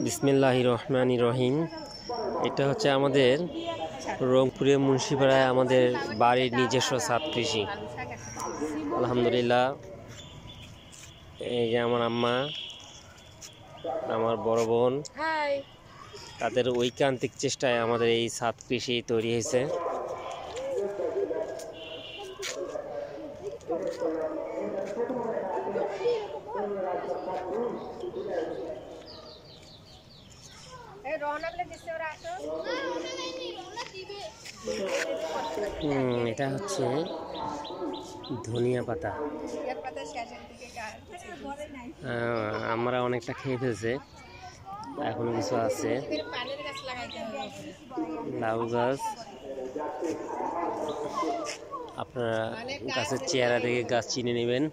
বিসমিল্লাহির রহমানির রহিম। এটা হচ্ছে আমাদের রংপুরের মুন্সিপাড়ায় আমাদের বাড়ির নিজস্ব ছাদ কৃষি। আলহামদুলিল্লাহ, এই যে আমার আম্মা, আমার বড় বোন, তাদের ঐকান্তিক চেষ্টায় আমাদের এই ছাদ কৃষি তৈরি হয়েছে। এটা হচ্ছে ধনিয়া পাতা। আমরা অনেকটা খেয়ে ফেলছে, এখনো কিছু আছে। লাউ গাছ, আপনারা গাছের চেহারা দেখে গাছ চিনে নেবেন।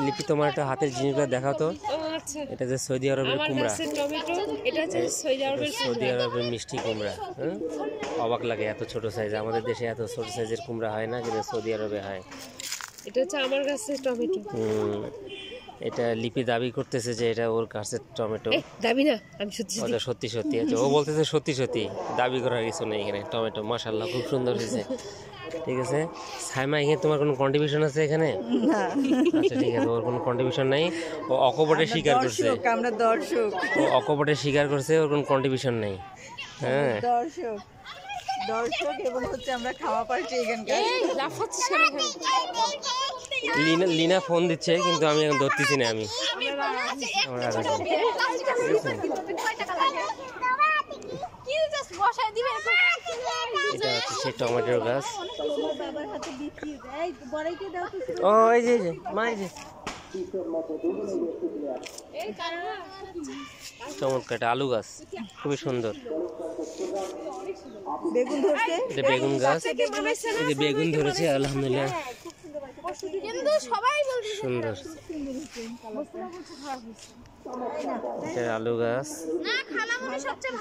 লিপি, তোমার একটা হাতের জিনিসগুলো দেখাও তো। এটা যে সৌদি আরবের কুমড়া, সৌদি আরবের মিষ্টি কুমড়া। অবাক লাগে, এত ছোট সাইজ। আমাদের দেশে এত ছোট সাইজের কুমড়া হয় না, কিন্তু সৌদি আরবে হয়। এটা হচ্ছে আমার গাছের টমেটো। এটা লিপি দাবি করতেছে যে এটা ওর গাছের টমেটো। দাবি না, আমি সত্যি সত্যি। আচ্ছা, ও বলতেছে সত্যি দাবি করার কিছু নেই এখানে। টমেটো মাশাআল্লাহ খুব সুন্দর হয়েছে। ঠিক আছে সাইমা, এখানে তোমার কোনো কন্ট্রিবিউশন আছে এখানে? আচ্ছা ঠিক আছে, ওর কোনো কন্ট্রিবিউশন নাই। ও অকপটে স্বীকার করছে, আমরা দর্শক। ও অকপটে স্বীকার করছে ওর কোনো কন্ট্রিবিউশন নেই। হ্যাঁ, দর্শক এবং হচ্ছে আমরা খাওয়া পাচ্ছি এখানকার। লিনা ফোন দিচ্ছে, কিন্তু আমি এখন ধরতেছি না। আমি এটা হচ্ছে সেই টমেটোর গাছ। ও এই যে মা, এই যে চমৎকার আলু গাছ, খুবই সুন্দর। এটা বেগুন গাছ, এই যে বেগুন ধরেছে আলহামদুলিল্লাহ, সুন্দর। এটা আলু গাছ,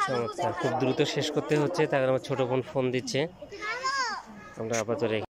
চমৎকার। খুব দ্রুত শেষ করতে হচ্ছে, তার আমার ছোট বোন ফোন দিচ্ছে। আমরা আপাতত